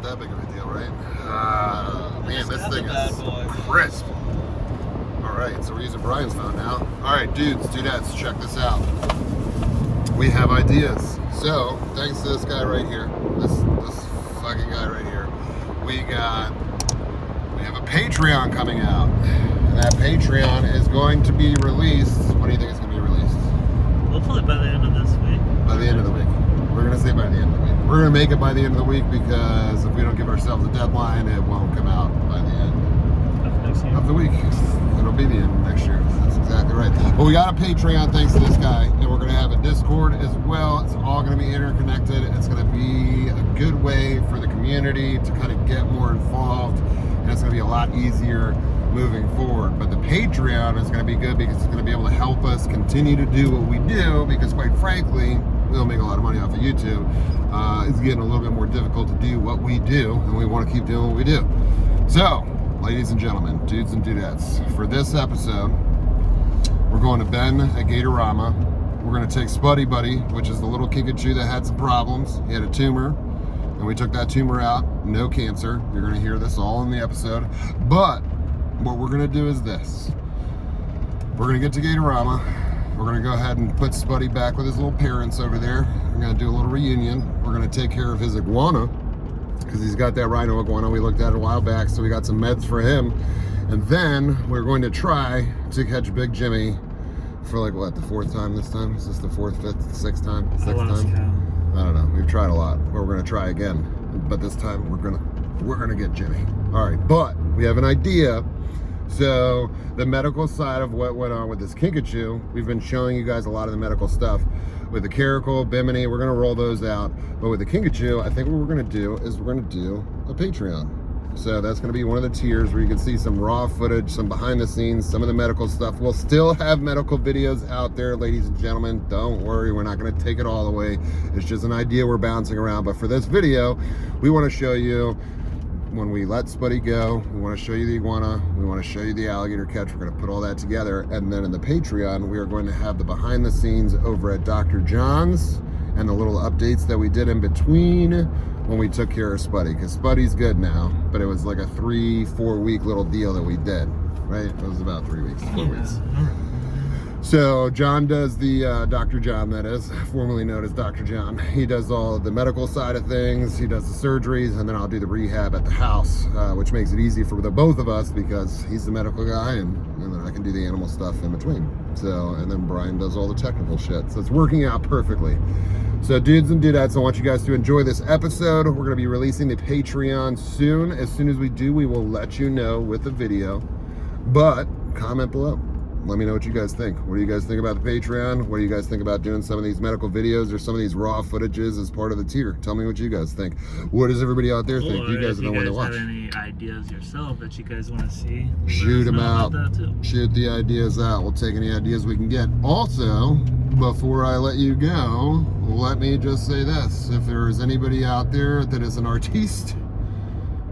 not that big of a deal, right? Man, this thing is crisp. All right, so we're using Brian's phone now. All right, dudes, dudettes, check this out. We have ideas. So, thanks to this guy right here, this fucking guy right here, we have a Patreon coming out. And that Patreon is going to be released. What do you think it's going to be released? Hopefully by the end of this week. By the end of the week. We're going to say by the end of the week. We're going to make it by the end of the week because if we don't give ourselves a deadline, it won't come out by the end of the week. It'll be the end of next year. That's exactly right. But we got a Patreon thanks to this guy, and we're going to have a Discord as well. It's all going to be interconnected. It's going to be a good way for the community to kind of get more involved, and it's going to be a lot easier moving forward. But the Patreon is going to be good because it's going to be able to help us continue to do what we do, because quite frankly, we don't make a lot of money off of YouTube. It's getting a little bit more difficult to do what we do, and we want to keep doing what we do. So, ladies and gentlemen, dudes and dudettes, for this episode, we're going to Ben at Gatorama. We're going to take Spuddy Buddy, which is the little Kinkajou that had some problems. He had a tumor, and we took that tumor out. No cancer. You're going to hear this all in the episode. But what we're going to do is this. We're going to get to Gatorama. We're going to go ahead and put Spuddy back with his little parents over there. We're going to do a little reunion. We're going to take care of his iguana, because he's got that Rhino Iguana we looked at a while back, so we got some meds for him. And then we're going to try to catch Big Jimmy for like, what, the fourth time this time? Is this the fourth, fifth, sixth time? Sixth time? I don't know. We've tried a lot, but we're going to try again. But this time we're gonna get Jimmy. All right, but we have an idea. So the medical side of what went on with this Kinkajou, we've been showing you guys a lot of the medical stuff. With the Caracal, Bimini, we're gonna roll those out. But with the Kinkajou, I think what we're gonna do is we're gonna do a Patreon. So that's gonna be one of the tiers where you can see some raw footage, some behind the scenes, some of the medical stuff. We'll still have medical videos out there, ladies and gentlemen. Don't worry, we're not gonna take it all away. It's just an idea we're bouncing around. But for this video, we wanna show you when we let Spuddy go, we want to show you the iguana, we want to show you the alligator catch. We're going to put all that together, and then in the Patreon we are going to have the behind the scenes over at Dr. John's and the little updates that we did in between when we took care of Spuddy, because Spuddy's good now, but it was like a 3-4 week little deal that we did, right? It was about 3 weeks, 4 weeks. So John does the, Dr. John that is, formerly known as Dr. John. He does all the medical side of things, he does the surgeries, and then I'll do the rehab at the house, which makes it easy for the both of us because he's the medical guy and then I can do the animal stuff in between. So, and then Brian does all the technical shit. So it's working out perfectly. So dudes and dudettes, I want you guys to enjoy this episode. We're gonna be releasing the Patreon soon. As soon as we do, we will let you know with the video, but comment below. Let me know what you guys think. What do you guys think about the Patreon? What do you guys think about doing some of these medical videos or some of these raw footages as part of the tier? Tell me what you guys think. What does everybody out there think? You guys are the one to watch. If you guys have any ideas yourself that you guys want to see, shoot them out. Shoot the ideas out. We'll take any ideas we can get. Also, before I let you go, let me just say this. If there is anybody out there that is an artiste,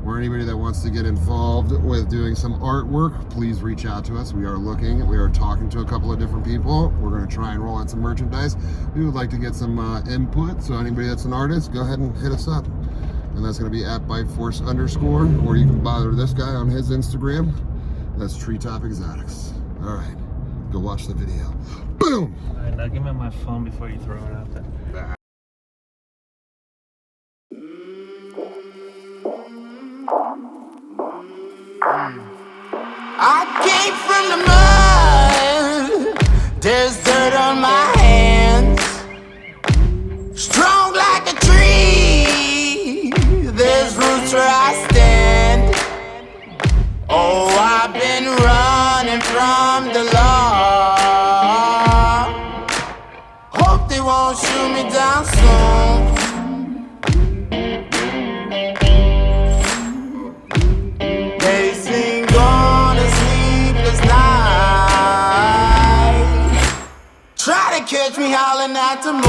or anybody that wants to get involved with doing some artwork, please reach out to us. We are looking, we are talking to a couple of different people. We're gonna try and roll out some merchandise. We would like to get some input, so anybody that's an artist, go ahead and hit us up. And that's gonna be at @BiteForce_, or you can bother this guy on his Instagram. That's Treetop Exotics. All right, go watch the video. Boom! All right, now give me my phone before you throw it out there. I came from the mud, there's dirt on my hands. Strong like a tree, there's roots where I stand. Oh, I've been running from the law. Hope they won't shoot me down soon. Catch me howling at the moon.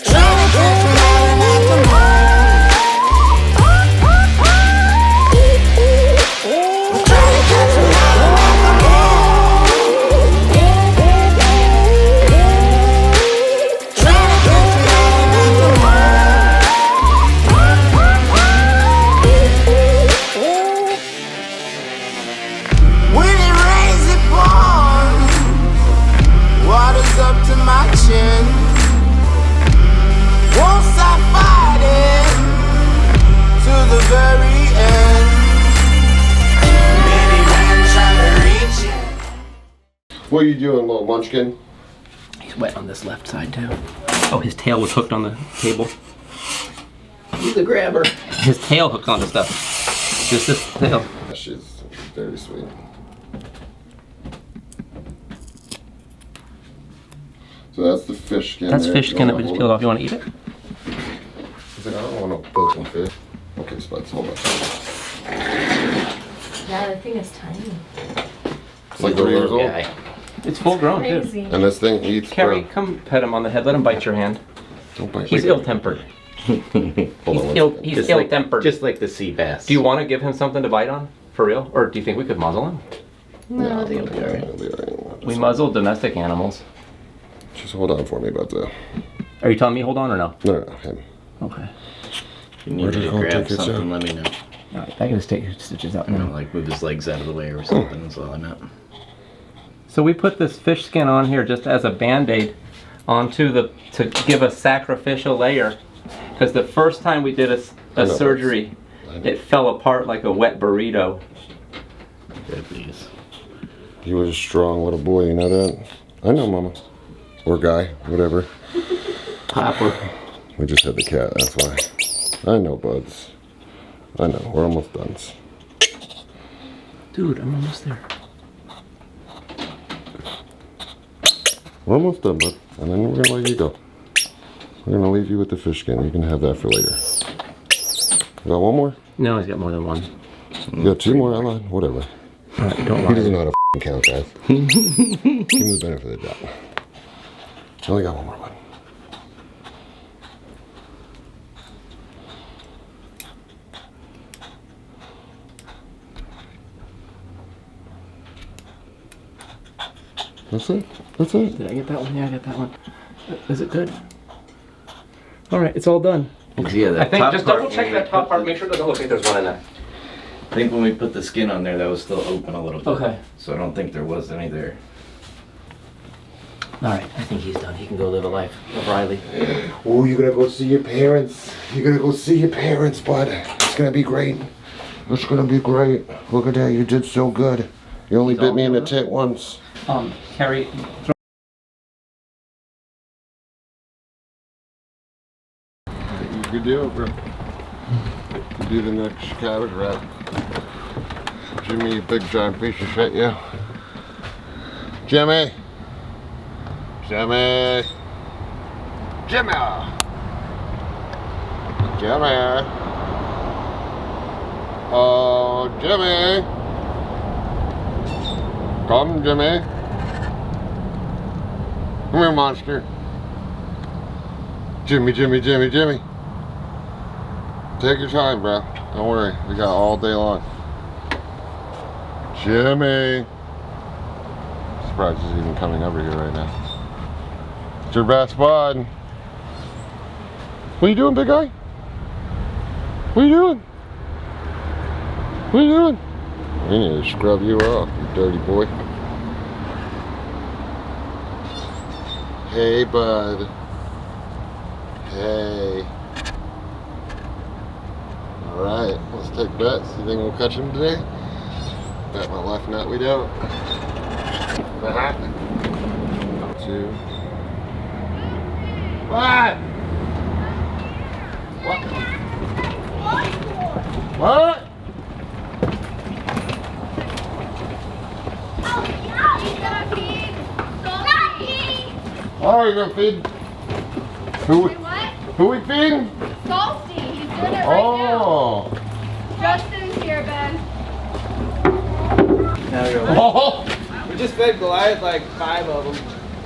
Trying to catch me howling at the moon. Trying to catch me howling at the moon. Trying to catch me the very end. Many men try to reach it. What are you doing, little munchkin? He's wet on this left side too. Oh, his tail was hooked on the table. He's a grabber. His tail hooked onto stuff. Just this tail. She's very sweet. So that's the fish skin. That's there. fish skin that we just peeled off. You want to eat it? He's like, I don't want to poke some fish. Okay, Spuds, hold on. Yeah, the thing is tiny. It's like 3 years old. It's full grown too. Crazy. And this thing eats. Carrie, bro. come pet him on the head. Let him bite your hand. Don't bite. He's ill-tempered. He's ill-tempered. Just like the sea bass. Do you want to give him something to bite on? For real? Or do you think we could muzzle him? No, It'll be alright. We muzzle domestic animals. Just hold on for me about that. Are you telling me hold on or no? No, him. Okay. If you need Where'd me you to go grab take it, something, Joe? let me know. Alright, I can just take your stitches out You know, now. like move his legs out of the way or something, that's all I meant. So we put this fish skin on here just as a band-aid onto the, to give a sacrificial layer. Because the first time we did a surgery, it fell apart like a wet burrito. Good, please. He was a strong little boy, you know that? I know, Mama. Or guy, whatever. Hopper. We just had the cat, that's why. I know, buds. I know, we're almost done. Dude, I'm almost there. We're almost done, bud. And then we're gonna let you go. We're gonna leave you with the fish skin. You can have that for later. You got one more? No, he's got more than one. You got 2 more? I lied. Whatever. Alright, don't He lie. doesn't know how to count, guys. Give him the benefit of the doubt. I only got one more, bud. That's it. That's it. Did I get that one? Yeah, I got that one. Is it good? Alright, it's all done. Yeah, that I think, top just part, double check when we that top put part, the- make sure it doesn't look like there's one in there. I think when we put the skin on there, that was still open a little bit. Okay. So I don't think there was any there. Alright, I think he's done. He can go live a life of Riley. Oh, you're gonna go see your parents. You're gonna go see your parents, bud. It's gonna be great. It's gonna be great. Look at that, you did so good. You only bit me in the tit once. Carrie, You could do it, bro. You do the next cabbage wrap. Jimmy, you big giant piece of shit, you. Jimmy! Jimmy! Jimmy! Jimmy! Oh, Jimmy! Come, Jimmy! Come here, monster! Jimmy, Jimmy, Jimmy, Jimmy! Take your time, bro. Don't worry. We got all day long. Jimmy! Surprised he's even coming over here right now. It's your best bud. What are you doing, big guy? What are you doing? What are you doing? We need to scrub you off, you dirty boy. Hey, bud. Hey. Alright, let's take bets. You think we'll catch him today? Bet my life not we don't. That. 2. What? What? Oh, you're gonna feed? Who we feeding? Salty, he's doing it right Oh. now. Justin's here, Ben. Now you're Oh. We just fed Goliath like 5 of them.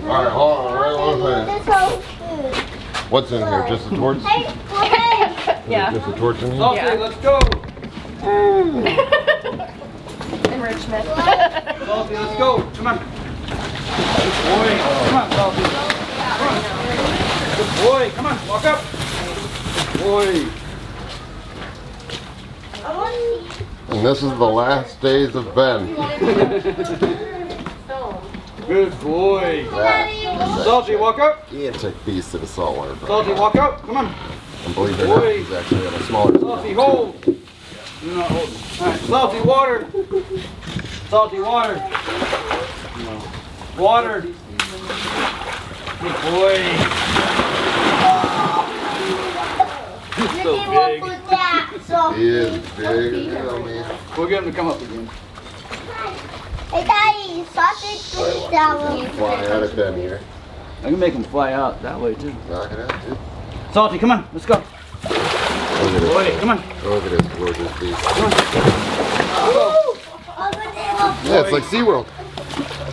Alright, hold on. Wait one second. What's in here? Just the torch? Yeah. Just the torch in here? Salty, Yeah. let's go. Enrichment. Salty, let's go. Come on. Good boy. Come on, Salty. Come on. Good boy. Come on, walk up. Good boy. And this is the last days of Ben. Good boy. Salty, walk up. Gigantic beast of a saltwater. Salty, walk up. Come on. And believe it or not, he's actually on a smaller scale. Salty, hold. You're not holding. Alright, salty water. Salty water. Water. Good boy. He's so big. He is big as hell, man. We'll get him to come up again. Hey, Daddy, sausage goes down. Fly out of bed here. I can make him fly out that way too. Knock it out, dude. Salty, come on, let's go. Look at Boy, this. come on. Look at this gorgeous beast. Over there. Yeah, it's like SeaWorld.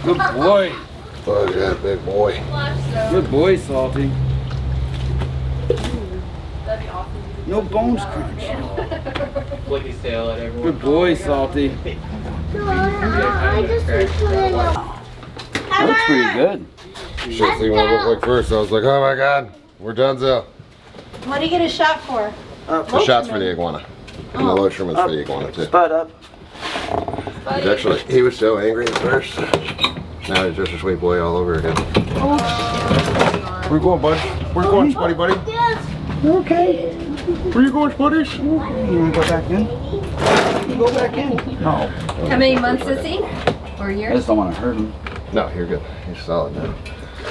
Good boy. Look at that big boy. Good boy, Salty. No bones crunch. Flick his tail at everyone. Good boy, Salty. I just put it on. That looks pretty good. Shit, see what it looked like first. I was like, oh my god, we're donezo. What do you get a shot for? The shot's for the iguana. And the lotion was for the iguana too. Spud up. Actually, he was so angry at first. Now he's just a sweet boy all over again. Where you going, bud? Where you going, Spuddy, buddy? Okay. Where you going, Spuddies? You wanna go back in? You go back in. No. How many months is he? Or I years? just don't want to hurt him. No, you're good. He's solid now.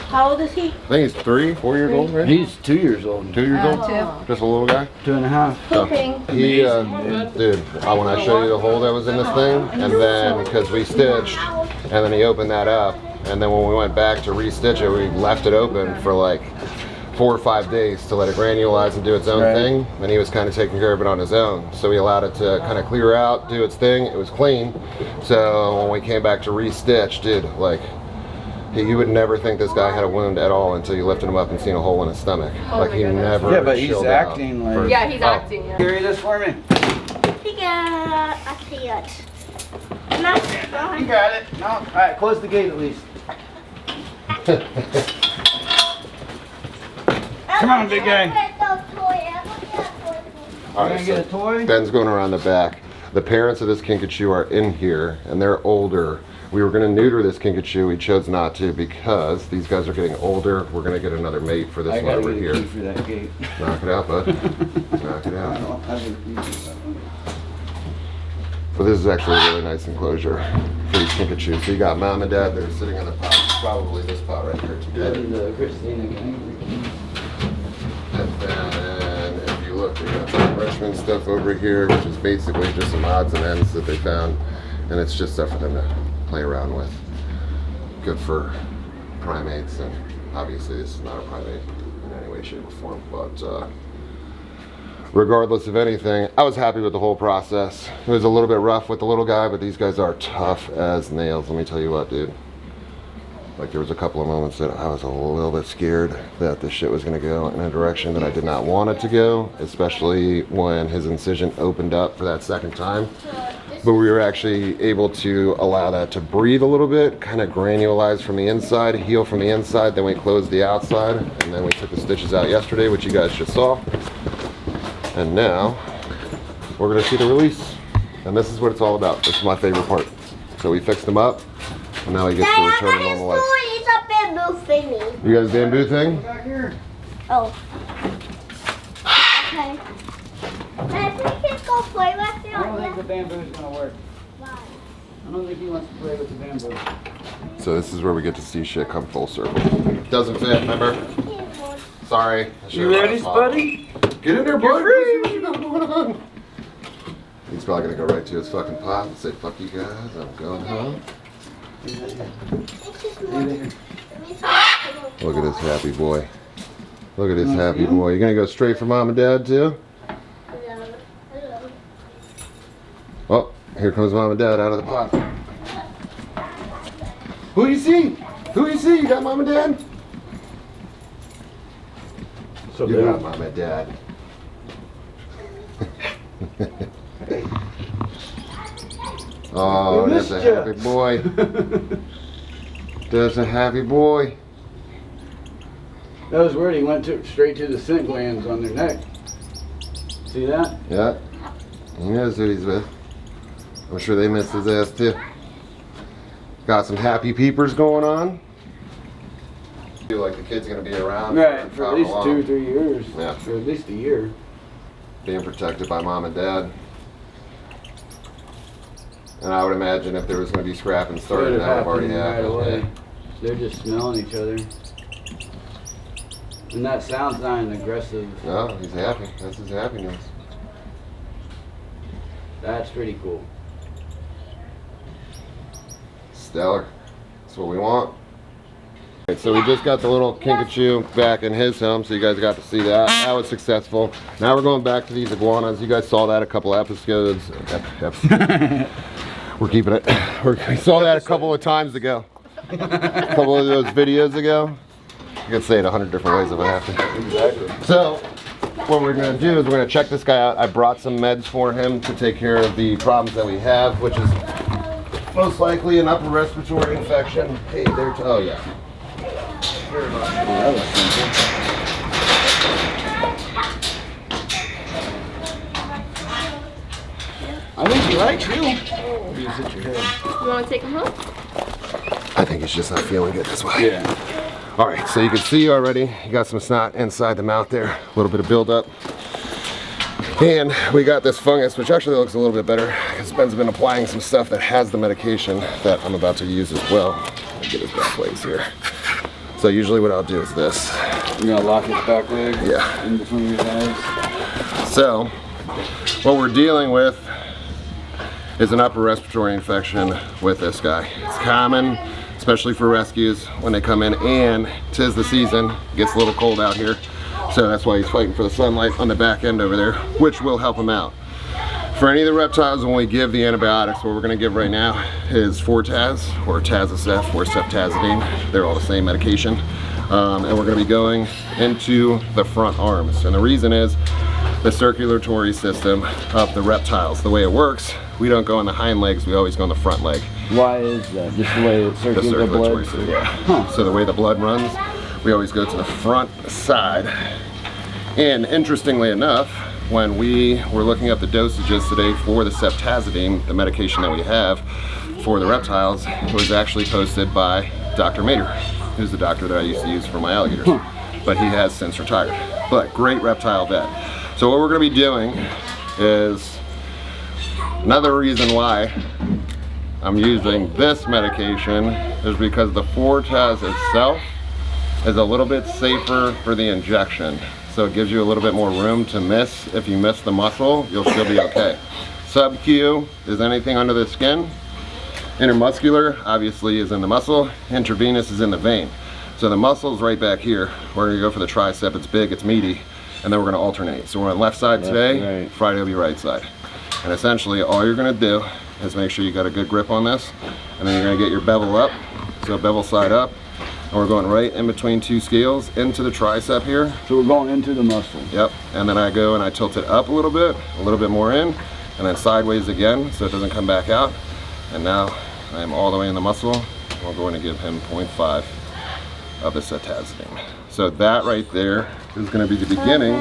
How old is he? I think he's 3, 4 years old, right? He's 2 years old. 2 years old? Two. Just a little guy? 2.5. Pooping. He, dude, when I show you the hole that was in this thing, and then because we stitched, and then he opened that up, and then when we went back to re-stitch it, we left it open for like 4 or 5 days to let it granulize and do its own thing. And he was kind of taking care of it on his own. So we allowed it to kind of clear out, do its thing. It was clean. So when we came back to re-stitch, dude, like, you would never think this guy had a wound at all until you lifted him up and seen a hole in his stomach. Like he never. Yeah, but he's chilled out acting for- like. Yeah, he's oh. acting. Yeah. Carry this for me. I see it. You got it. No. All right, close the gate at least. Come on, big guy. All Gonna right, get a so toy? Ben's going around the back. The parents of this Kinkajou are in here, and they're older. We were going to neuter this Kinkajou. We chose not to because these guys are getting older. We're going to get another mate for this I one gotta over get a here. key for that gate. Knock it out, bud. Knock it out. But this is actually a really nice enclosure for these Kinkajou. So you got mom and dad. They're sitting in the pot. Probably this pot right here together. Christina gang. And then if you look, we got some Richmond stuff over here, which is basically just some odds and ends that they found. And it's just stuff for them to play around with. Good for primates, and obviously this is not a primate in any way, shape, or form. But regardless of anything, I was happy with the whole process. It was a little bit rough with the little guy, but these guys are tough as nails. Let me tell you what, dude. Like there was a couple of moments that I was a little bit scared that this shit was gonna go in a direction that I did not want it to go, especially when his incision opened up for that second time. But we were actually able to allow that to breathe a little bit, kind of granulize from the inside, heal from the inside, then we closed the outside, and then we took the stitches out yesterday, which you guys just saw. And now we're gonna see the release. And this is what it's all about. This is my favorite part. So we fixed him up, and now he gets to return to normal life. It's a bamboo thingy. You got his bamboo thing? Back here. Oh. Okay. Can we just go play with it? I don't think the bamboo's gonna work. I don't think he wants to play with the bamboo. So this is where we get to see shit come full circle. Doesn't fit, remember? Sorry. I You should've ready, brought a Spuddy? small- Get in there, bud. free. He's probably gonna go right to his fucking pot and say, fuck you guys, I'm going home. Look at this happy boy. Look at this happy boy. You gonna go straight for mom and dad too? Oh, here comes mom and dad out of the pot. Who you see? Who you see? You got mom and dad? So You got mom and dad. Oh, that's a happy boy. That's a happy boy. That was weird. He went straight to the scent glands on their neck. See that? Yeah. He knows who he's with. I'm sure they missed his ass too. Got some happy peepers going on. Feel like the kid's gonna be around Right, for at least how 2 or long? 3 years. Yeah. For at least a year. Being protected by mom and dad. And I would imagine if there was going to be scrapping Would starting, have that would have already happened right happened. away. They're just smelling each other. And that sound's not an aggressive. No, he's happy. That's his happiness. That's pretty cool. Stellar. That's what we want. Right, so we just got the little Kinkajou back in his home, so you guys got to see that. That was successful. Now we're going back to these iguanas. You guys saw that a couple episodes. We're keeping it. We saw that a couple of times ago. A couple of those videos ago. You can say it 100 different ways if I have to. Exactly. So, what we're going to do is we're going to check this guy out. I brought some meds for him to take care of the problems that we have, which is most likely an upper respiratory infection. Hey, there. Oh, yeah. That was simple. I think you like too. You sit your head. You want to take him home? I think he's just not feeling good this way. Yeah. All right, so you can see already, you got some snot inside the mouth there, a little bit of buildup. And we got this fungus, which actually looks a little bit better because Ben's been applying some stuff that has the medication that I'm about to use as well. Let me get his back legs here. So usually what I'll do is this. You're gonna lock his back leg Yeah. in between your legs. So, what we're dealing with is an upper respiratory infection with this guy. It's common, especially for rescues when they come in, and 'tis the season. It gets a little cold out here, so that's why he's fighting for the sunlight on the back end over there, which will help him out. For any of the reptiles, when we give the antibiotics, what we're going to give right now is Fortaz or Tazocef or ceftazidime. They're all the same medication, and we're going to be going into the front arms. And the reason is the circulatory system of the reptiles. The way it works, we don't go on the hind legs, we always go on the front leg. Why is that? Just the way it circulates the blood? System, yeah. So the way the blood runs, we always go to the front side. And interestingly enough, when we were looking up the dosages today for the ceftazidime, the medication that we have for the reptiles, it was actually posted by Dr. Mater, who's the doctor that I used to use for my alligators. But he has since retired. But great reptile vet. So what we're going to be doing is, another reason why I'm using this medication is because the Fortaz itself is a little bit safer for the injection. So it gives you a little bit more room to miss. If you miss the muscle, you'll still be okay. Sub-Q is anything under the skin. Intermuscular, obviously, is in the muscle. Intravenous is in the vein. So the muscle's right back here. We're gonna go for the tricep. It's big, it's meaty, and then we're gonna alternate. So we're on left side today, right. Friday will be right side. And essentially, all you're gonna do is make sure you got a good grip on this, and then you're gonna get your bevel up. So bevel side up. And we're going right in between two scales into the tricep here. So we're going into the muscle. Yep, and then I go and I tilt it up a little bit more in, and then sideways again so it doesn't come back out. And now I am all the way in the muscle. We're going to give him 0.5 of the ceftazidime. So that right there is going to be the beginning.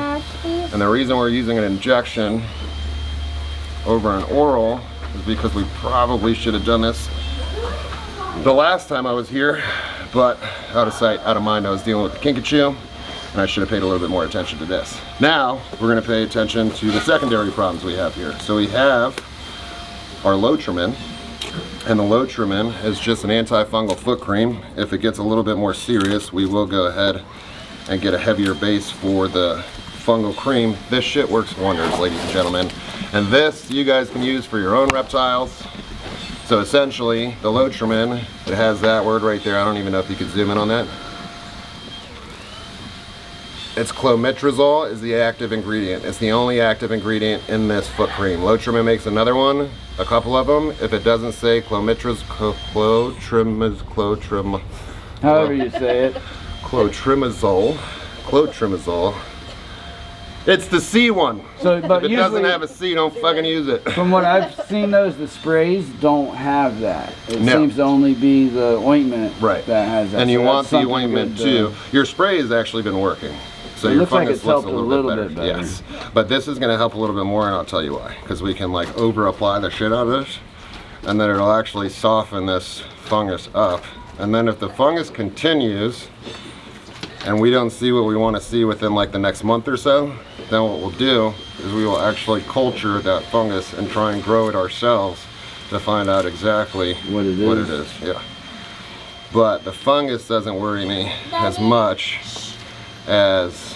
And the reason we're using an injection over an oral is because we probably should have done this the last time I was here, but out of sight, out of mind, I was dealing with the Kinkajou, and I should have paid a little bit more attention to this. Now, we're gonna pay attention to the secondary problems we have here. So we have our Lotrimin, and the Lotrimin is just an antifungal foot cream. If it gets a little bit more serious, we will go ahead and get a heavier base for the fungal cream. This shit works wonders, ladies and gentlemen. And this, you guys can use for your own reptiles. So essentially, the Lotrimin, it has that word right there. I don't even know if you could zoom in on that. It's clometrazole is the active ingredient. It's the only active ingredient in this foot cream. Lotrimin makes another one, a couple of them. If it doesn't say clometrazole, However you say it. clotrimazole. It's the C one. So, but if it doesn't usually, have a C, don't fucking use it. from what I've seen, the sprays don't have that. It No. seems to only be the ointment Right. that has that. And you So want that's the something ointment good too. Your spray has actually been working. So It your looks like fungus it's looks helped a little bit better. Yes. But this is gonna help a little bit more, and I'll tell you why. Because we can like over apply the shit out of this, and then it'll actually soften this fungus up. And then if the fungus continues and we don't see what we want to see within like the next month or so, then what we'll do is we will actually culture that fungus and try and grow it ourselves to find out exactly What it is. Yeah. But the fungus doesn't worry me as much as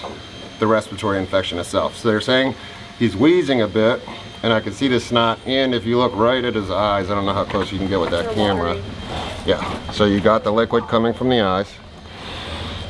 the respiratory infection itself. So they're saying he's wheezing a bit, and I can see the snot, and if you look right at his eyes, I don't know how close you can get with that camera. Yeah, so you got the liquid coming from the eyes.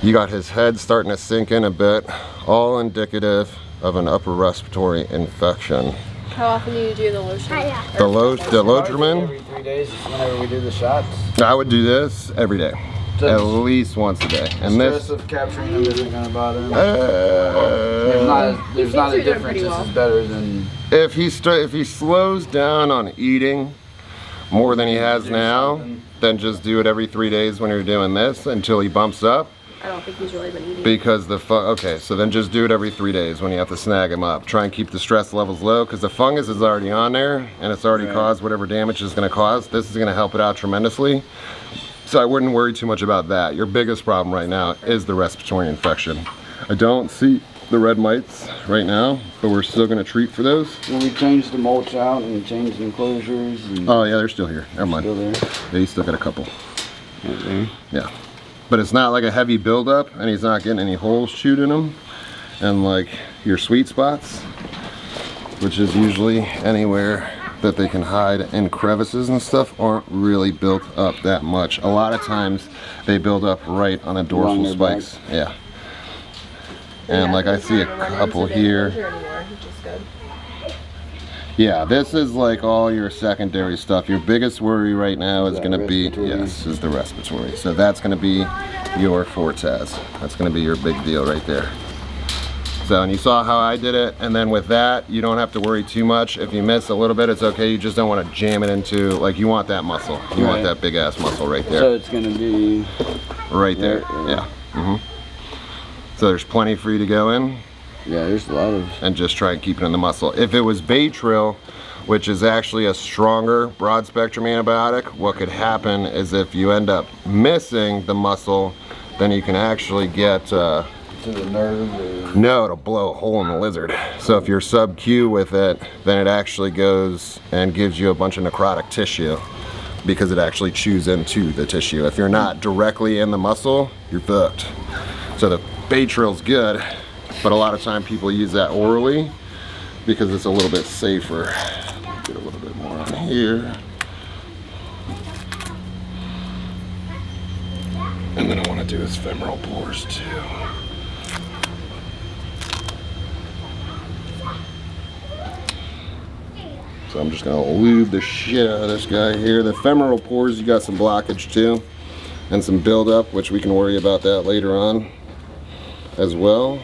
You got his head starting to sink in a bit, all indicative of an upper respiratory infection. How often do you do the lotion? The Lotrimin, Every 3 days is whenever we do the shots. I would do this every day, at least once a day. And The this, stress of capturing them isn't going to bother him. There's He not seems a to be doing difference. pretty This well. is better than. if he slows down on eating more than he has now, then just do it every 3 days when you're doing this until he bumps up. I don't think he's really been eating. Because okay, so then just do it every 3 days when you have to snag him up. Try and keep the stress levels low because the fungus is already on there and it's already caused whatever damage it's going to cause. This is going to help it out tremendously. So I wouldn't worry too much about that. Your biggest problem right now is the respiratory infection. I don't see the red mites right now, but we're still going to treat for those. Well, we changed the mulch out and changed the enclosures. And Oh yeah, they're still here. Never mind. still there. Yeah, he's still got a couple. Right there. Yeah. But it's not like a heavy buildup, and he's not getting any holes chewed in him. And like your sweet spots, which is usually anywhere that they can hide in crevices and stuff, aren't really built up that much. A lot of times they build up right on the dorsal Along their back. spikes. Yeah. And like I see a couple here. Yeah, this is like all your secondary stuff. Your biggest worry right now is going to be, is the respiratory. So that's going to be your Fortez. That's going to be your big deal right there. So, and you saw how I did it, and then with that, you don't have to worry too much. If you miss a little bit, it's okay. You just don't want to jam it into, like, you want that muscle. You want that big ass muscle right there. So it's going to be Right there, yeah. So there's plenty for you to go in. Yeah, there's a lot of. And just try and keep it in the muscle. If it was Baytril, which is actually a stronger broad spectrum antibiotic, what could happen is if you end up missing the muscle, then you can actually get To the nerve. no, it'll blow a hole in the lizard. So if you're sub-Q with it, then it actually goes and gives you a bunch of necrotic tissue because it actually chews into the tissue. If you're not directly in the muscle, you're fucked. So the Baytril's good, but a lot of time people use that orally because it's a little bit safer. Get a little bit more on here. And then I want to do his femoral pores too. So I'm just gonna lube the shit out of this guy here. The femoral pores, you got some blockage too, and some buildup, which we can worry about that later on as well.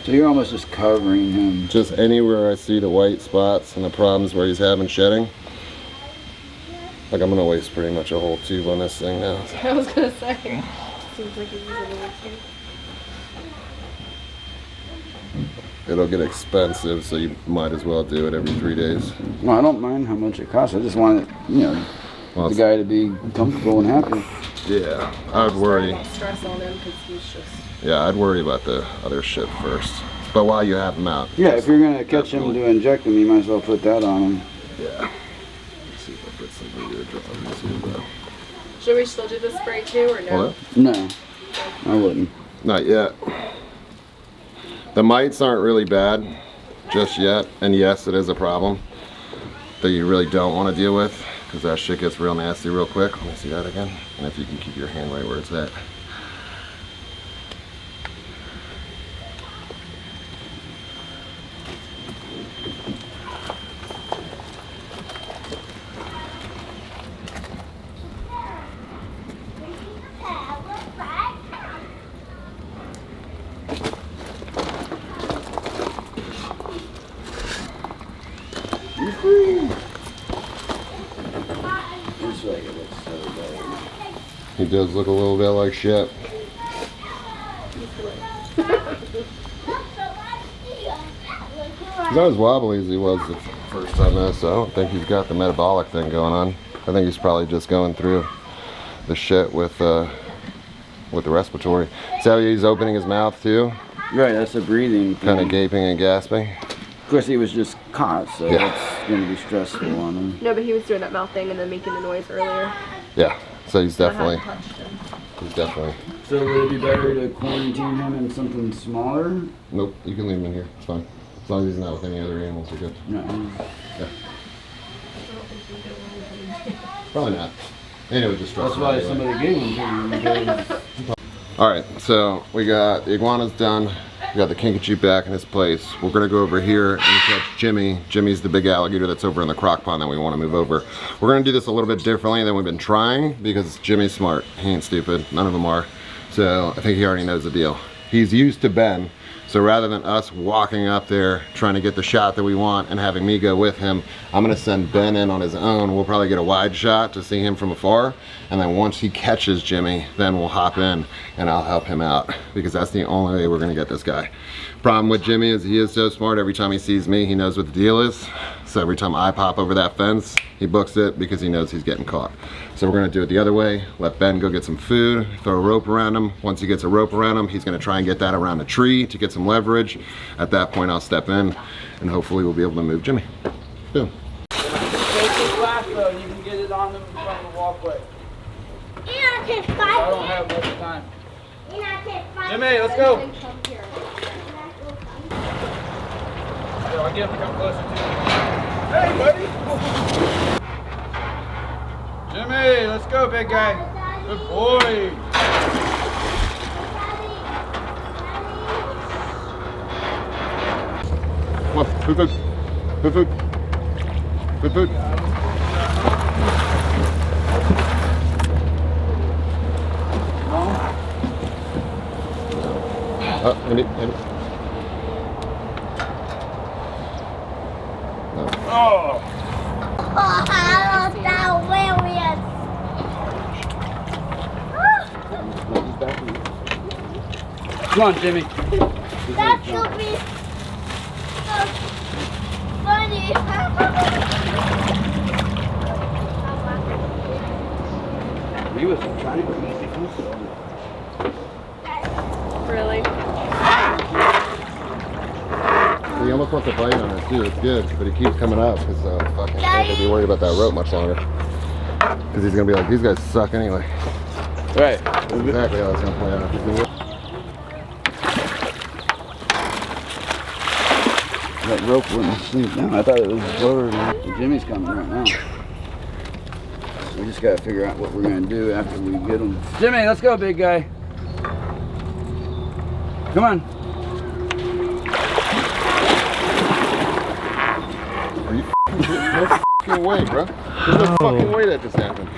So you're almost just covering him. Just anywhere I see the white spots and the problems where he's having shedding. Like I'm gonna waste pretty much a whole tube on this thing now. I was gonna say. Seems like he's using a little too. It'll get expensive, so you might as well do it every 3 days. Well, I don't mind how much it costs. I just want it, Well, the guy to be comfortable and happy. yeah, I'd worry. Stress on him because he's just. Yeah, I'd worry about the other shit first. But while you have him out. Yeah, if you're gonna catch him to inject him, you might as well put that on him. Yeah. Let's see if I put some of your drops in too, Should we still do the spray too or no? What? No, I wouldn't. Not yet. The mites aren't really bad just yet, and yes, it is a problem that you really don't want to deal with because that shit gets real nasty real quick. Let me see that again. And if you can keep your hand right where it's at. He does look a little bit like shit. He's not as wobbly as he was the first time though, so I don't think he's got the metabolic thing going on. I think he's probably just going through the shit with the respiratory. See how he's opening his mouth too? Right, that's a breathing thing. Kind of gaping and gasping. course, he was just caught, so Yeah. it's going to be stressful on him. No, but he was doing that mouth thing and then making the noise earlier. Yeah. So he's I definitely, hadn't touched him. he's definitely. So would it be better to quarantine him in something smaller? Nope. You can leave him in here. It's fine. As long as he's not with any other animals, you're good. No. Yeah. Probably not. And it would just stress That's him why out somebody anyway. gave him to him, because Alright, so we got the iguana's done. We got the Kinkajou back in his place. We're gonna go over here and catch Jimmy. Jimmy's the big alligator that's over in the crock pond that we want to move over. We're gonna do this a little bit differently than we've been trying because Jimmy's smart. He ain't stupid. None of them are. So I think he already knows the deal. He's used to Ben. So rather than us walking up there trying to get the shot that we want and having me go with him, I'm gonna send Ben in on his own. We'll probably get a wide shot to see him from afar. And then once he catches Jimmy, then we'll hop in and I'll help him out because that's the only way we're gonna get this guy. Problem with Jimmy is he is so smart. Every time he sees me, he knows what the deal is. So every time I pop over that fence, he books it because he knows he's getting caught. So we're gonna do it the other way. Let Ben go get some food, throw a rope around him. Once he gets a rope around him, he's gonna try and get that around a tree to get some leverage. At that point, I'll step in and hopefully we'll be able to move Jimmy. Boom. take this glass though, you can get it on them in front of the walkway. You not take I don't 5 have much time. You not take 5 Jimmy, let's go. Then come here. Yeah, I'll get him to come closer to you. Hey, buddy. Jimmy, let's go, big guy. Good boy. Come on, food, food, food, food, food, food. Oh, hit it. Oh. Oh, how that Come on, Jimmy. That should be so funny. He was trying to easy. Really? He almost wants to bite on it too. It's good, but he keeps coming up because fucking I can't be worried about that rope much longer. Because he's gonna be like, these guys suck anyway. Right. That's exactly how it's gonna play out. He's gonna- That rope wouldn't sleep down. I thought it was lower. Jimmy's coming right now. We just gotta figure out what we're gonna do after we get him. Jimmy, let's go, big guy. Come on. Are you no fucking way, bro? There's no fucking way that just happened.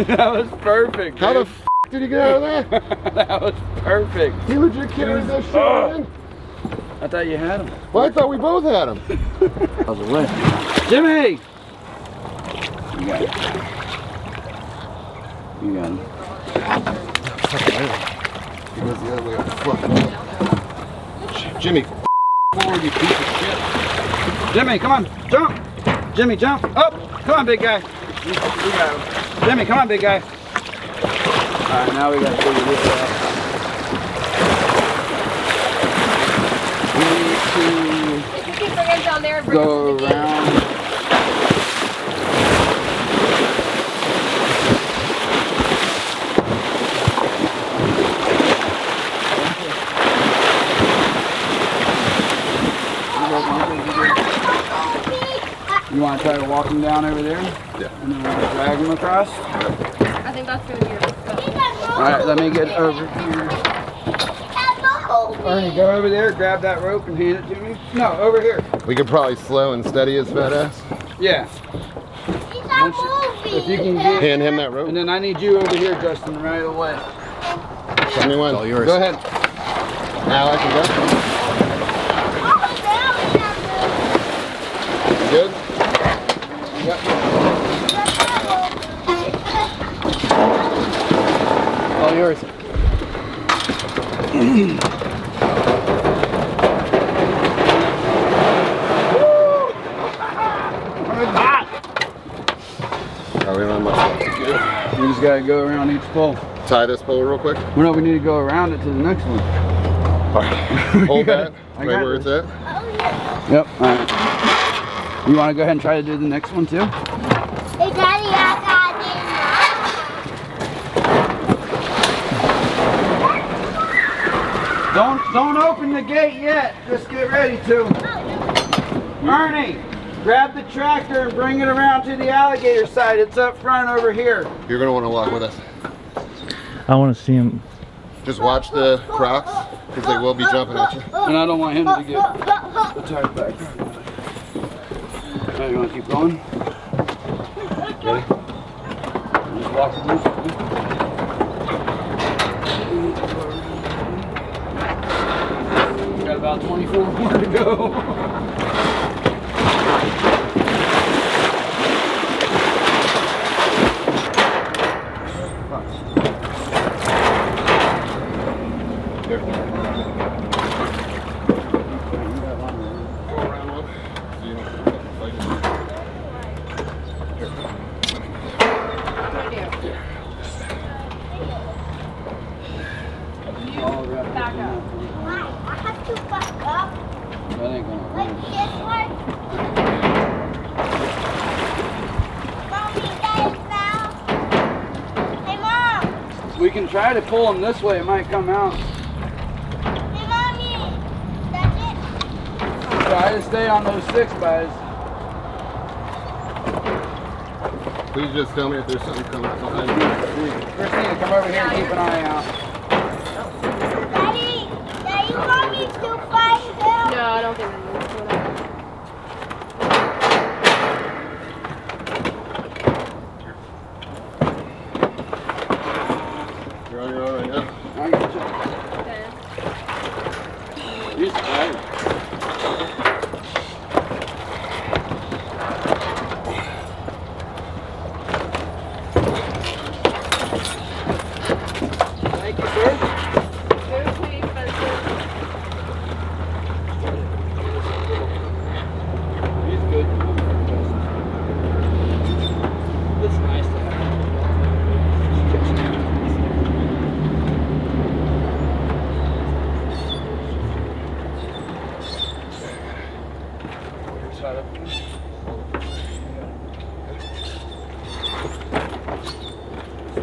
That was perfect. How the dude. did he get out of there? That was perfect. He legit carried that shit in. I thought you had him. Well, I thought we both had him. How's the way? Jimmy! You got it. You got him. He goes the other way. Fuck. Jimmy, forward, you piece of shit. Jimmy, come on, jump! Jimmy, jump! Up! Come on, big guy. You got him. Jimmy, come on, big guy. Alright, now we gotta figure this out. We need If you keep bringing it down there and to bring go it to the gate. around. You want to try walking down over there? Yeah. And then we'll drag him across? I think that's gonna be your go. Alright, let me get over here. Alright, go over there, grab that rope and hand it to me. No, over here. We could probably slow and steady his fat ass. Yeah. If you can get, Hand him that rope. and then I need you over here, Justin, right away. Tell me when. all yours. Go ahead. Now I can go. Good? All yours. Oh, we don't have much left to do. We just gotta go around each pole. Tie this pole real quick. Well, no, we need to go around it to the next one. All right. Hold that. I Right got where this. it's at. Yep. Alright. You want to go ahead and try to do the next one too? Hey, Daddy, I Don't open the gate yet. Just get ready to. Ernie, grab the tractor and bring it around to the alligator side. It's up front over here. You're gonna want to walk with us. I want to see him. Just watch the crocs, because they will be jumping at you. And I don't want him to get the tire back. Alright, you want to keep going? Ready? Just walk with this. Got about 24 more to go. Back up. I have to back up. That ain't gonna Like this one. Mommy, that is now. Hey, Mom. We can try to pull them this way. It might come out. Hey, Mommy. That's it. Try to stay on those 6x. Please just tell me if there's something coming behind you. Christina, come over here and keep an eye out. Daddy, you want me to fight him? No, I don't think I'm going to. You're on your own right now. I got you. He's tired. Thank you, sir. He's good. It's nice to have.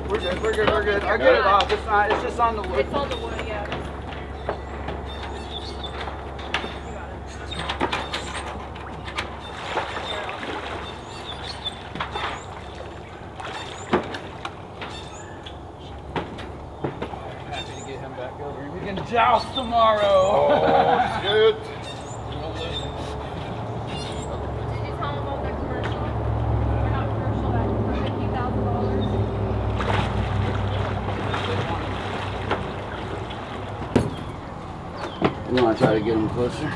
We're good. I'll get it off. It's not, it's just on the wood. It's on the wood, yeah. Happy to get him back over here. We can joust tomorrow. Oh, shit. Did you tell them about that commercial? Or not commercial, that for $50,000? You want to try to get him closer?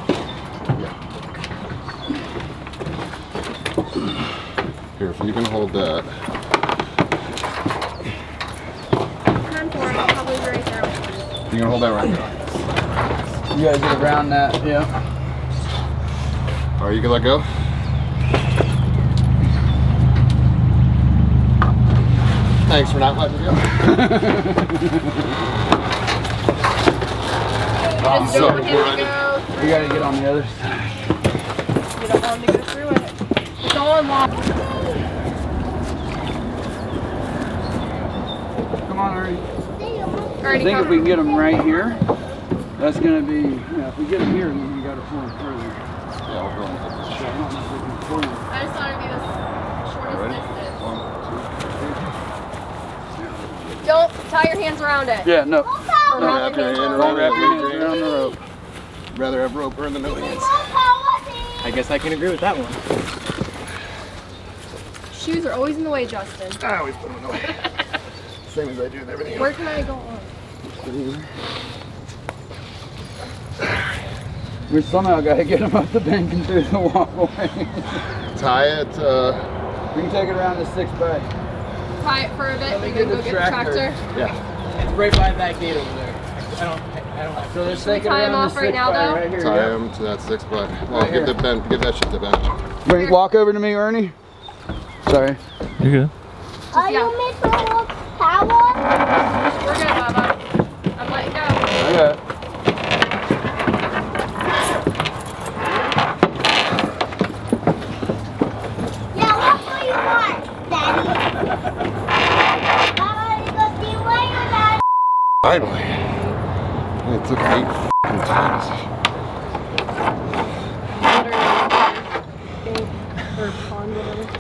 Here, if you can hold that. Turn for it, I'll probably be right there with you. You can hold that right there. You guys get around that, yeah. All right, you can let go. Thanks for not letting me go. Just so don't want him to running. go through. We gotta get on the other side. You don't want him to go through it. It's all unlocked. Come on, Ernie. I Already think if we covered. can get him right here, that's gonna be, if we get him here, then we gotta pull him further. Yeah, we'll go on with this. I don't know if we can pull him. I just thought it'd be the shortest Ready? distance. 1, 2, 3. Don't tie your hands around it. Yeah, no. Or Don't wrap wrap your your hands hand around Don't wrap your hands it. around the rope. Rather have rope burn than no hands. I guess I can agree with that one. Shoes are always in the way, Justin. I always put them in the way. Same as I do with everything Where else. can I go on? We somehow gotta get him up the bank and through the walkway. Tie it. We can take it around the 6x. Tie it for a bit Let me and get then go the get the tractor. tractor. Yeah. It's right by that gate over there. I don't So let's Should we take it tie him around off the right 6x now, though? right here. Tie yeah. them to that 6x. Well, Right give here. the bend. Give that shit to Ben. Bring, walk over to me, Ernie. Sorry. You're good. Are you making a towel? We're good, Bubba. I'm letting go. Okay. Finally. It took 8 times. Or pond, whatever.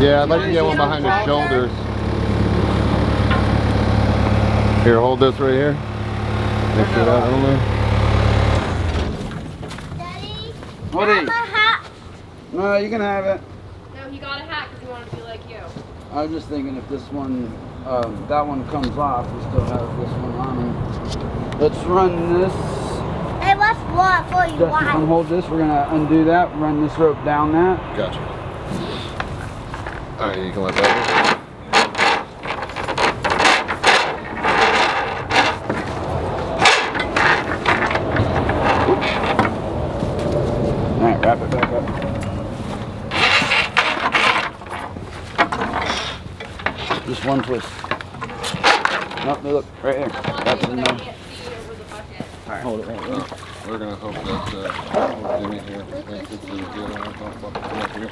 Yeah, I'd like to get one behind his shoulders. Here, hold this right here. Make sure that on there. Daddy, Woody. have a hat. No, you can have it. No, he got a hat because he wanted to be like you. I was just thinking if this one, that one comes off, we still have this one on him. Let's run this. Hey, let's walk for you. Justin, come hold this. We're gonna undo that. Run this rope down that. Gotcha. Alright, you can let that go. Alright, wrap it back up. Just one twist. No, look, right here. That's But I enough. can't see over the bucket. Alright, hold it right there. We're gonna hope that Jimmy here thinks it's really good. I don't know about the up here.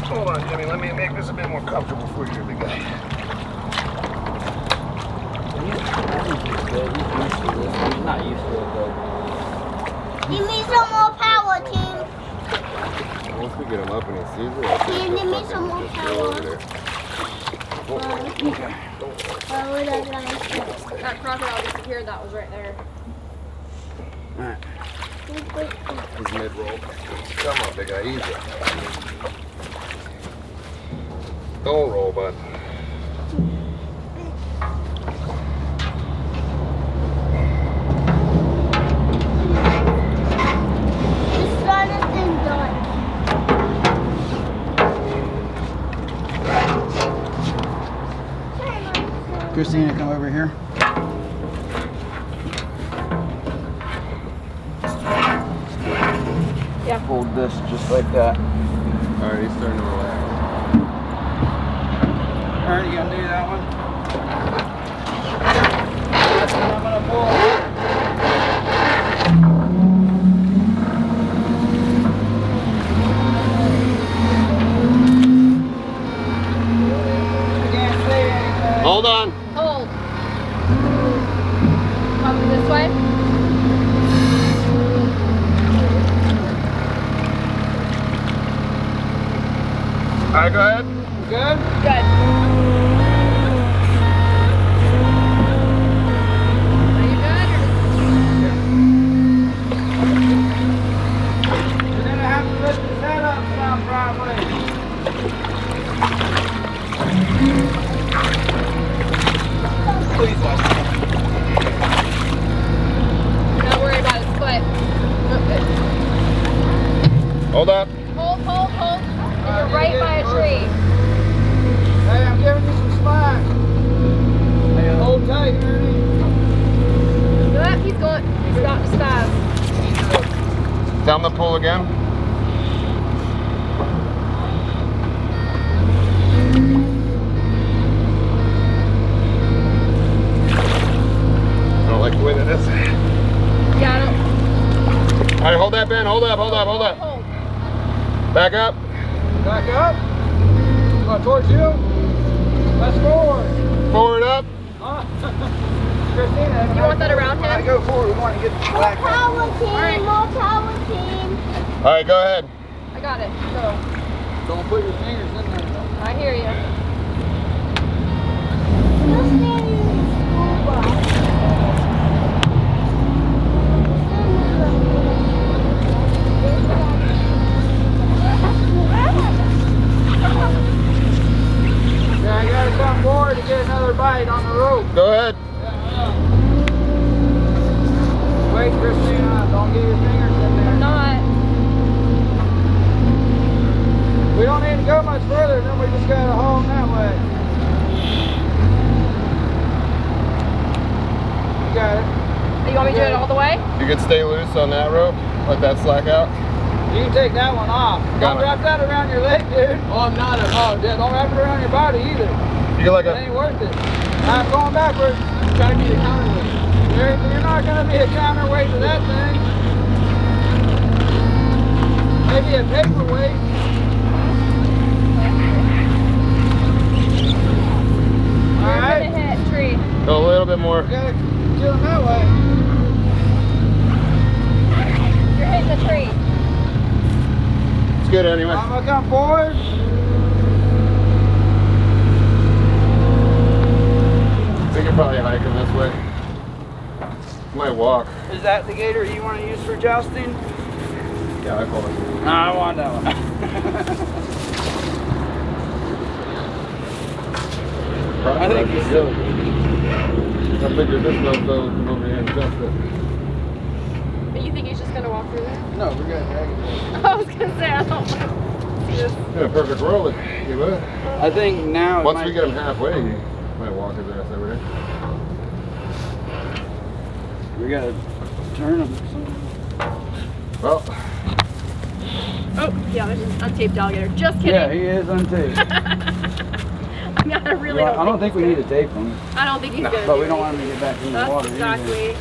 Hold on, Jimmy. Let me make this a bit more comfortable for you, big guy. He's used to this. He's not used to it though. Give me some more power, team. Once we get him up and he sees it, I think Team, he'll give me some fucking more just go over power. there. Okay. Why would I like that? That crocodile disappeared. That was right there. Alright. He's mid-roll. Come on, big guy. Easy. Don't roll, bud. This run has been done. Christina, come over here. Yeah. Hold this just like that. Alright, he's starting to relax. Alright, you gonna do that one? That's what I'm gonna pull. I can't see anything. Hold on. Hold. Coming this way. Alright, go ahead. Good? Good. Are you good? You're gonna have to lift his head up some probably. Please watch. Not worry about his foot. Okay. Hold up. Hold. And you're right by a tree. Hey, I'm giving you some slack. Hey, hold tight, Ernie. Look, he's going. He's got to stop. Tell him to pull again. I don't like the way that is. Yeah, I don't. Alright, hold that, Ben. Hold up. Hold. Back up. Back up. Towards you. Let's forward. Forward up. Christina, You want that around when I him? go forward, we want to get the More slack. power, team. More power, team. Alright, go ahead. I got it. Go. Don't put your fingers in there though. I hear you. You're standing in the school bus. Yeah, I gotta come forward to get another bite on the rope. Go ahead. Wait, Christina, don't get your fingers in I'm there. not. We don't need to go much further, then we just gotta haul them that way. You You could stay loose on that rope, let that slack out. You can take that one off. Don't wrap that around your leg, dude. Oh, I'm not. Oh, yeah, don't wrap it around your body either. You get like It ain't worth it. I'm going backwards. I'm trying to be the counterweight. You're not going to be a counterweight to that thing. Maybe a paperweight. All right. You're gonna hit tree. Go a little bit more. You gotta kill him that way. You're hitting the tree. It's good anyway. I'm gonna come forward. I think you're probably hiking this way. Might walk. Is that the gator you want to use for jousting? Yeah, I call it. No, I want that one. I think he's still I figured this one though come over here and adjust it. But you think he's just gonna walk through there? No, we're gonna drag it. I was gonna say, I don't want to see this. Yeah, perfect roll it. You would. I think now. Once we get him halfway, he might walk his ass over here. we gotta turn him. Well, Oh, yeah, there's an untaped alligator. Just kidding. Yeah, he is untaped. I mean, I really Well, I don't think we need to tape him, I don't think he's gonna but do we don't it. want him to get back in the That's water. exactly.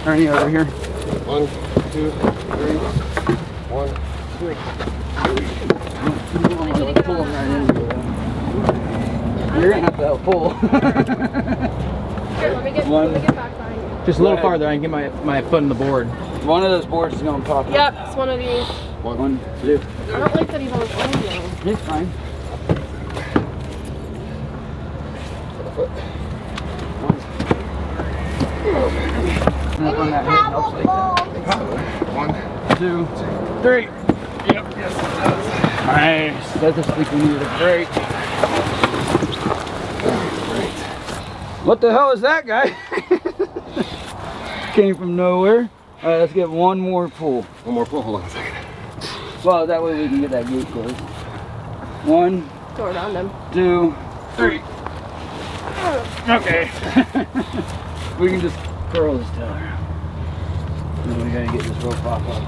Ernie over here. 1, 2, 3, 1, 2. Pull him right into it. You're gonna have to help pull. Here, let me get back behind you. Just a little farther, I can get my foot on the board. One of those boards is gonna pop up. Yep, it's one of these. 1, 2. I don't like that he's on his own though. He's fine. On that head helps like that. 1, 2, 3. Yep, yes it does. Nice. I just think we needed a break. What the hell is that, guy? Came from nowhere. All right, let's get one more pull. one more pull. Hold on a second. Well, that way we can get that gate closed. 1, Go around him. 2, 3. Okay. We can just curl this tail around. Then we gotta get this rope off of.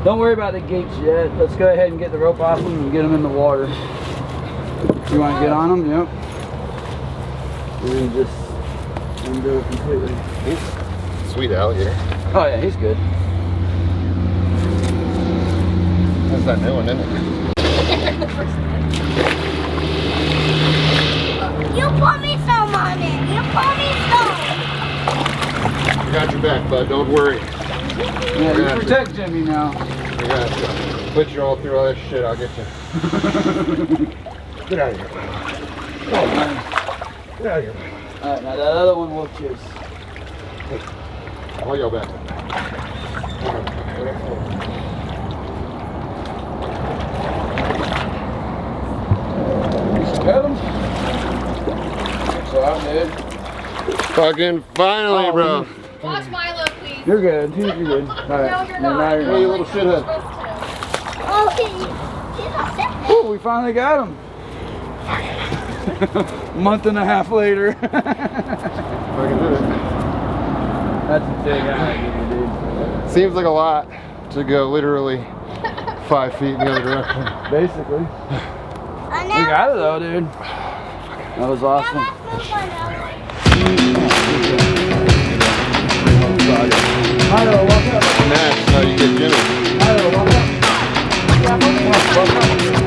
Don't worry about the gates yet. Let's go ahead and get the rope off them and get them in the water. You want to get on them? Yep. We can just undo it completely. He's sweet alligator. Oh yeah, he's good. That's that new one, isn't it? You put me some on it. You put me some. I got your back, bud. Don't worry. Yeah, you protect Jimmy now. I got you. Put you all through all this shit. I'll get you. Get out of here. Get out of here. Alright, now that other one will chase. I'll yell back. Got him? So I'm dead. Fucking finally, Oh, bro. Watch Milo, please. You're good. You're good. Alright. No, you're not. Now Hey, you little shithead. Oh, she's upset. Ooh, we finally got him. A month and a half later. I can do it. That's a big alligator, dude. Seems like a lot to go literally 5 feet in the other direction. Basically. And We got it though, dude. That was awesome. Milo, walk up. Next, now you get Jimmy. Milo, walk up. Walk up.